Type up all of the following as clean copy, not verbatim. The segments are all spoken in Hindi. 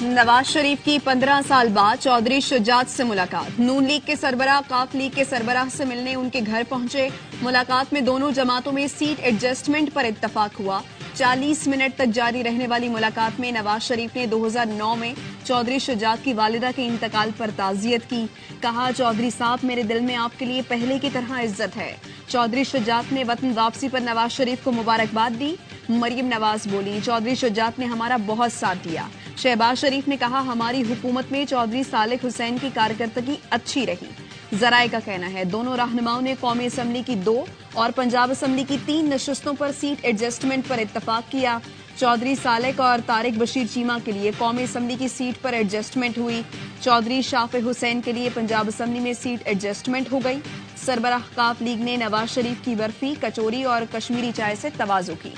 नवाज शरीफ की 15 साल बाद चौधरी शुजात से मुलाकात। नून लीग के सरबराह काफ लीग के सरबराह से मिलने उनके घर पहुंचे। मुलाकात में दोनों जमातों में सीट एडजस्टमेंट पर इत्तफाक हुआ। 40 मिनट तक जारी रहने वाली मुलाकात में नवाज शरीफ ने 2009 में चौधरी शुजात की वालिदा के इंतकाल पर ताजियत की। कहा, चौधरी साहब, मेरे दिल में आपके लिए पहले की तरह इज्जत है। चौधरी शुजात ने वतन वापसी पर नवाज शरीफ को मुबारकबाद दी। मरियम नवाज बोली, चौधरी शुजात ने हमारा बहुत साथ दिया। शहबाज शरीफ ने कहा, हमारी हुकूमत में चौधरी सालेह हुसैन की कारकर्दगी अच्छी रही। जराए का कहना है, दोनों रहनुमाओं ने कौमी असम्बली की 2 और पंजाब असम्बली की 3 नशस्तों पर सीट एडजस्टमेंट पर इत्तफाक किया। चौधरी सालेह और तारिक बशीर चीमा के लिए कौमी असम्बली की सीट पर एडजस्टमेंट हुई। चौधरी शाफे हुसैन के लिए पंजाब असम्बली में सीट एडजस्टमेंट हो गई। सरबराह काफ लीग ने नवाज शरीफ की बर्फी, कचोरी और कश्मीरी चाय से तवाज़ो की।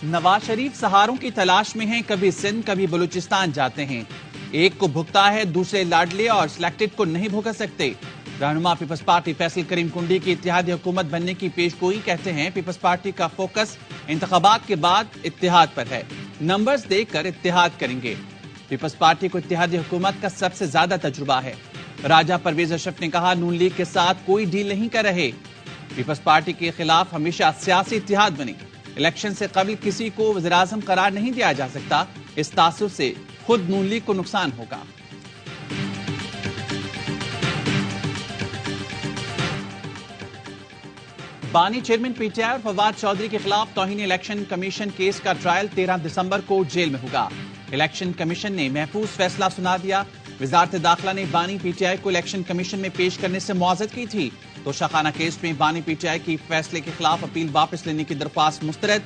नवाज शरीफ सहारों की तलाश में हैं। कभी सिंध कभी बलूचिस्तान जाते हैं। एक को भुगता है, दूसरे लाडले और सिलेक्टेड को नहीं भुगत सकते। रहनुमा पीपल्स पार्टी फैसल करीम कुंडी की इत्तेहादी हुकूमत बनने की पेशगोई कहते हैं। पीपल्स पार्टी का फोकस इंतखाबात के बाद इत्तेहाद पर है। नंबर्स देखकर इत्तेहाद करेंगे। पीपल्स पार्टी को इत्तेहादी हुकूमत का सबसे ज्यादा तजुर्बा है। राजा परवेज अशरफ ने कहा, नून लीग के साथ कोई डील नहीं कर रहे। पीपल्स पार्टी के खिलाफ हमेशा सियासी इत्तेहाद बने। इलेक्शन से कबल किसी को वज़ीर-ए-आज़म करार नहीं दिया जा सकता। इस तासुर से खुद नून लीग को नुकसान होगा। बानी चेयरमैन पीटीआई और फवाद चौधरी के खिलाफ तौहीन इलेक्शन कमीशन केस का ट्रायल 13 दिसंबर को जेल में होगा। इलेक्शन कमीशन ने महफूज फैसला सुना दिया। वजारत दाखिला ने बानी पीटीआई को इलेक्शन कमीशन में पेश करने से मुआवजत की थी। तो शाखाना केस में बानी पीटीआई की फैसले के खिलाफ अपील वापस लेने की दरख्वास्त मुस्तरद।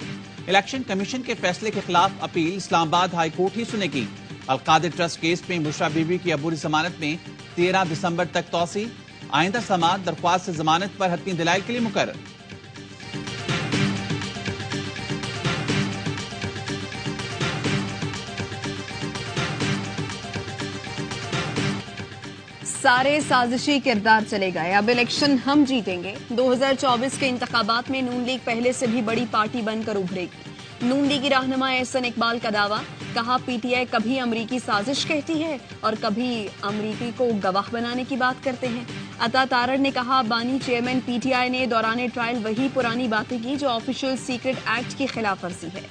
इलेक्शन कमीशन के फैसले के खिलाफ अपील इस्लामाबाद हाई कोर्ट ही सुनेगी। अलकादिर ट्रस्ट केस में बुशरा बीबी की अबूरी जमानत में 13 दिसंबर तक तौसी। आइंदा समाअत दरख्वास्त से जमानत पर हतमी दलाइल के लिए मुकर्रर। सारे साजिशी किरदार चले गए, अब इलेक्शन हम जीतेंगे। 2024 के इंतखाबात में नून लीग पहले से भी बड़ी पार्टी बनकर उभरेगी। नून लीगी रहनुमा एहसन इकबाल का दावा। कहा, पीटीआई कभी अमरीकी साजिश कहती है और कभी अमरीकी को गवाह बनाने की बात करते हैं। अता तारड़ ने कहा, बानी चेयरमैन पीटीआई ने दौरान ट्रायल वही पुरानी बातें की जो ऑफिशियल सीक्रेट एक्ट की खिलाफ वर्जी है।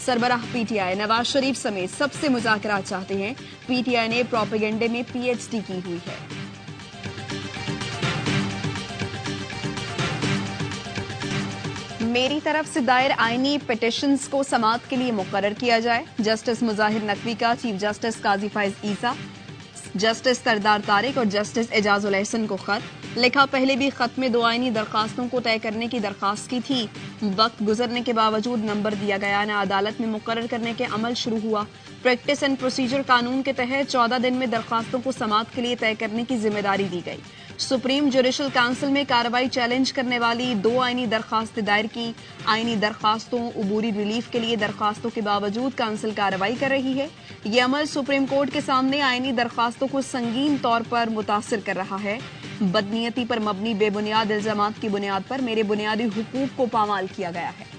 सरबराह पीटीआई नवाज शरीफ समेत सबसे मुज़ाकरात चाहते हैं। पीटीआई ने प्रोपेगेंडे में पीएचडी की हुई है। मेरी तरफ से दायर आईनी पिटिशंस को समाअत के लिए मुकर्रर किया जाए। जस्टिस मुजाहिर नकवी का चीफ जस्टिस काजी फाइज ईसा, जस्टिस सरदार तारिक और जस्टिस एजाजुल एहसन को खत लिखा। पहले भी खत में 2 आईनी दरखास्तों को तय करने की दरखास्त की थी। वक्त गुजरने के बावजूद नंबर दिया गया न अदालत में मुकर्रर करने के अमल शुरू हुआ। प्रैक्टिस एंड प्रोसीजर कानून के तहत 14 दिन में दरखास्तों को समाअत के लिए तय करने की जिम्मेदारी दी गई। सुप्रीम जुडिशल काउंसिल में कार्रवाई चैलेंज करने वाली 2 आईनी दरखास्तें दायर की। आईनी दरखास्तों उबूरी रिलीफ के लिए दरखास्तों के बावजूद काउंसिल कार्रवाई कर रही है। ये अमल सुप्रीम कोर्ट के सामने आईनी दरखास्तों को संगीन तौर पर मुतासिर कर रहा है। बदनीयती पर मबनी बेबुनियाद इल्जामात की बुनियाद पर मेरे बुनियादी हुकूक को पामाल किया गया है।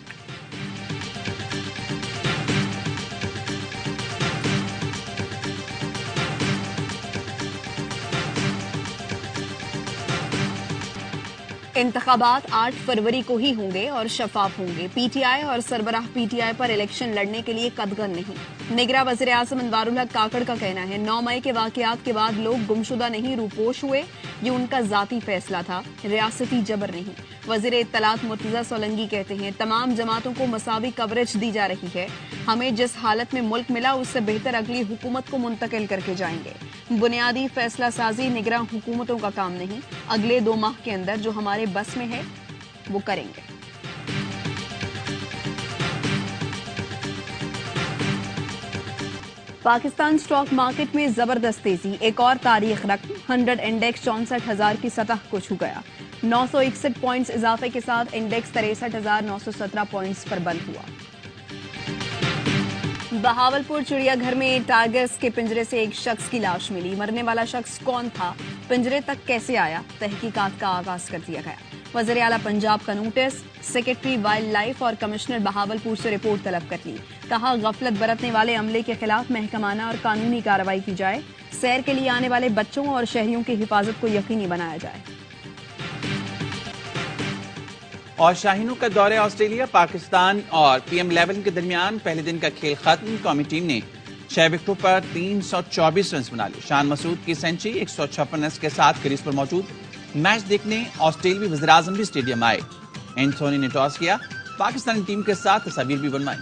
इंतखाबात 8 फरवरी को ही होंगे और शफाफ होंगे। पीटीआई और सरबराह पीटीआई पर इलेक्शन लड़ने के लिए कदगन नहीं। निगरा वज़ीर-ए-आज़म अनवारुल हक काकड़ का कहना है, 9 मई के वाकयात के बाद लोग गुमशुदा नहीं रूपोश हुए। ये उनका जाती फैसला था, रियासती जबर नहीं। वज़ीर इत्तलात मुर्तज़ा सोलंकी कहते हैं, तमाम जमातों को मसावी कवरेज दी जा रही है। हमें जिस हालत में मुल्क मिला उससे बेहतर अगली हुकूमत को मुंतकिल करके जाएंगे। बुनियादी फैसला साजी निगरां हुकूमतों का काम नहीं। अगले 2 माह के अंदर जो हमारे बस में है वो करेंगे। पाकिस्तान स्टॉक मार्केट में जबरदस्त तेजी, एक और तारीख रकम। 100 इंडेक्स 64,000 की सतह को छू गया। 961 पॉइंट्स इजाफे के साथ इंडेक्स 63,917 पॉइंट्स पर बंद हुआ। बहावलपुर चिड़ियाघर में टाइगर्स के पिंजरे से एक शख्स की लाश मिली। मरने वाला शख्स कौन था, पिंजरे तक कैसे आया, तहकीकात का आगाज कर दिया गया। वज़ीर आला पंजाब का नोटिस, सेक्रेटरी वाइल्ड लाइफ और कमिश्नर बहावलपुर से रिपोर्ट तलब कर ली। कहा, गफलत बरतने वाले अमले के खिलाफ महकमाना और कानूनी कार्रवाई की जाए। सैर के लिए आने वाले बच्चों और शहरियों की हिफाजत को यकीनी बनाया जाए। और शाहीनों का दौरे ऑस्ट्रेलिया, पाकिस्तान और PM11 के दरमियान पहले दिन का खेल खत्म। कौमी टीम ने 6 विकेटों पर 324 रन बना लिए। शान मसूद की सेंचुरी 156 रन के साथ क्रीज पर मौजूद। मैच देखने ऑस्ट्रेलियावी वज़ीर आज़म भी स्टेडियम आए। एंथोनी ने टॉस किया, पाकिस्तानी टीम के साथ तस्वीर भी बनवाई।